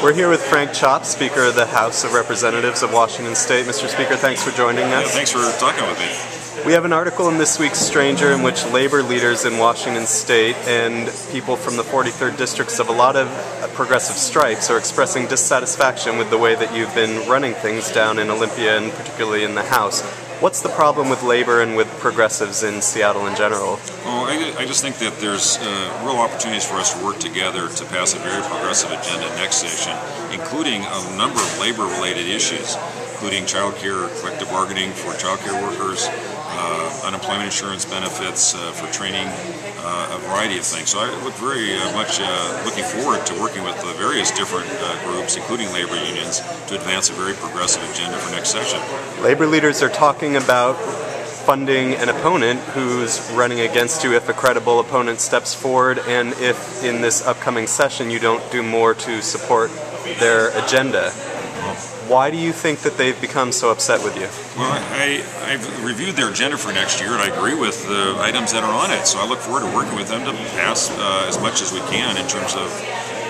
We're here with Frank Chopp, Speaker of the House of Representatives of Washington State. Mr. Speaker, thanks for joining us. Yeah, thanks for talking with me. We have an article in this week's Stranger in which labor leaders in Washington State and people from the 43rd districts of a lot of progressive stripes are expressing dissatisfaction with the way that you've been running things down in Olympia and particularly in the House. What's the problem with labor and with progressives in Seattle in general? Well, I just think that there's real opportunities for us to work together to pass a very progressive agenda next session, including a number of labor-related issues, including child care, collective bargaining for child care workers, unemployment insurance benefits for training, a variety of things. So I look very much looking forward to working with the various different groups, including labor unions, to advance a very progressive agenda for next session. Labor leaders are talking about funding an opponent who's running against you if a credible opponent steps forward, and if in this upcoming session you don't do more to support their agenda. Why do you think that they've become so upset with you? Well, I've reviewed their agenda for next year, and I agree with the items that are on it. So I look forward to working with them to pass as much as we can in terms of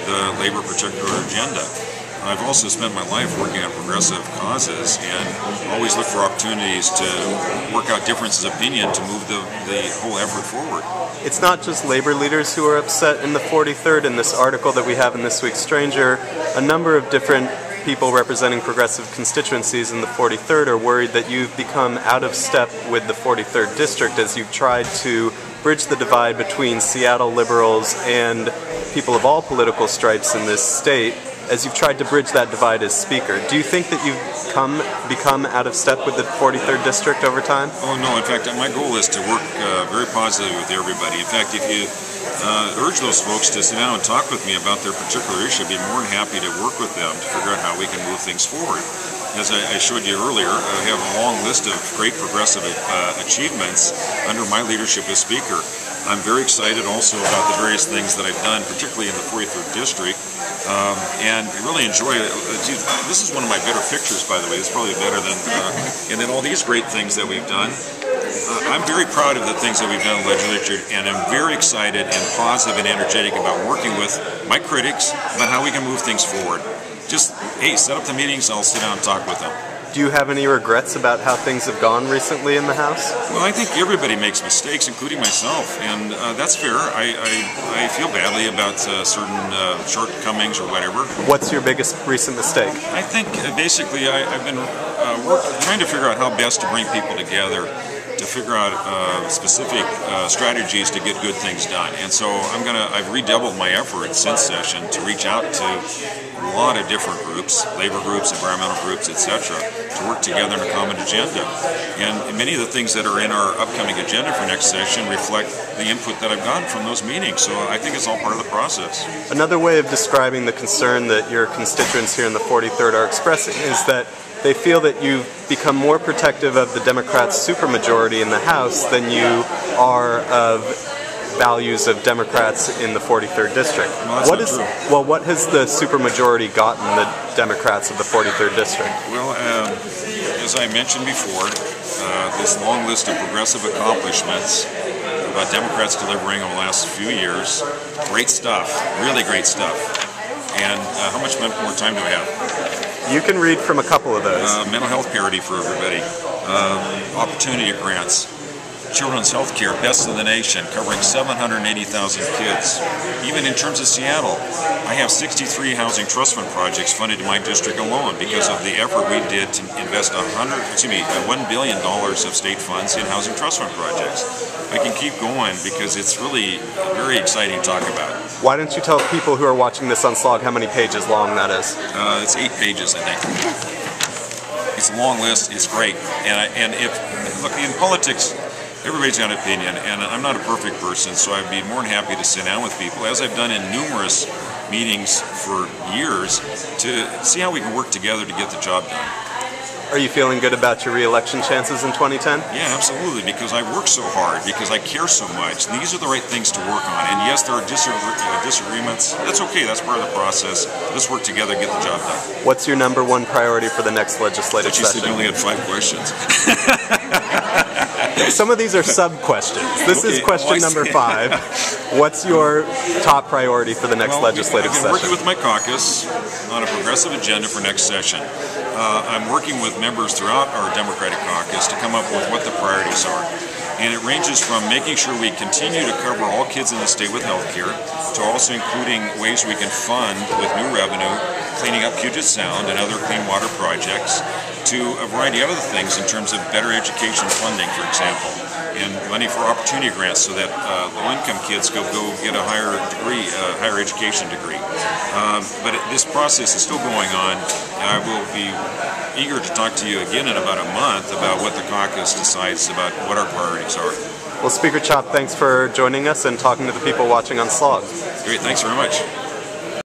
the labor particular agenda. I've also spent my life working on progressive causes and always look for opportunities to work out differences of opinion to move the whole effort forward. It's not just labor leaders who are upset in the 43rd. In this article that we have in this week's Stranger, a number of different people representing progressive constituencies in the 43rd are worried that you've become out of step with the 43rd district as you've tried to bridge the divide between Seattle liberals and people of all political stripes in this state, as you've tried to bridge that divide as Speaker. Do you think that you've become out of step with the 43rd district over time? Oh no, in fact my goal is to work very positively with everybody. In fact, if you urge those folks to sit down and talk with me about their particular issue, I'd be more than happy to work with them to figure out how we can move things forward. As I showed you earlier, I have a long list of great progressive achievements under my leadership as Speaker. I'm very excited also about the various things that I've done, particularly in the 43rd District, and I really enjoy it. This is one of my better pictures, by the way. It's probably better than, and then all these great things that we've done. I'm very proud of the things that we've done in the legislature, and I'm very excited and positive and energetic about working with my critics about how we can move things forward. Just, hey, set up the meetings, I'll sit down and talk with them. Do you have any regrets about how things have gone recently in the House? Well, I think everybody makes mistakes, including myself, and that's fair. I feel badly about certain shortcomings or whatever. What's your biggest recent mistake? I think basically I've been trying to figure out how best to bring people together, to figure out specific strategies to get good things done. And so I've redoubled my effort since session to reach out to a lot of different groups, labor groups, environmental groups, etc., to work together on a common agenda. And many of the things that are in our upcoming agenda for next session reflect the input that I've gotten from those meetings. So I think it's all part of the process. Another way of describing the concern that your constituents here in the 43rd are expressing is that they feel that you've become more protective of the Democrats' supermajority in the House than you are of values of Democrats in the 43rd District. Well, what has the supermajority gotten the Democrats of the 43rd District? Well, as I mentioned before, this long list of progressive accomplishments about Democrats delivering over the last few years, great stuff, really great stuff. And how much more time do I have? You can read from a couple of those. Mental health parity for everybody, opportunity grants, children's health care, best in the nation, covering 780,000 kids. Even in terms of Seattle, I have 63 housing trust fund projects funded in my district alone because of the effort we did to invest $1 billion of state funds in housing trust fund projects. I can keep going because it's really very exciting to talk about. Why don't you tell people who are watching this on Slog how many pages long that is? It's 8 pages, I think. It's a long list. It's great. And look, in politics, everybody's got an opinion, and I'm not a perfect person, so I'd be more than happy to sit down with people, as I've done in numerous meetings for years, to see how we can work together to get the job done. Are you feeling good about your re-election chances in 2010? Yeah, absolutely, because I work so hard, because I care so much. These are the right things to work on, and yes, there are disagreements. That's okay, that's part of the process. Let's work together and get the job done. What's your #1 priority for the next legislative session? You said you only had 5 questions. some of these are sub-questions. This is Okay, question number 5. What's your top priority for the next legislative I've been working session? with my caucus on a progressive agenda for next session. I'm working with members throughout our Democratic caucus to come up with what the priorities are. And it ranges from making sure we continue to cover all kids in the state with health care, to also including ways we can fund with new revenue, cleaning up Puget Sound and other clean water projects, to a variety of other things in terms of better education funding, for example, and money for opportunity grants so that low-income kids go get a higher degree, higher education degree. But this process is still going on. I will be eager to talk to you again in about a month about what the caucus decides about what our priorities are. Well, Speaker Chopp, thanks for joining us and talking to the people watching on Slog. Great, thanks very much.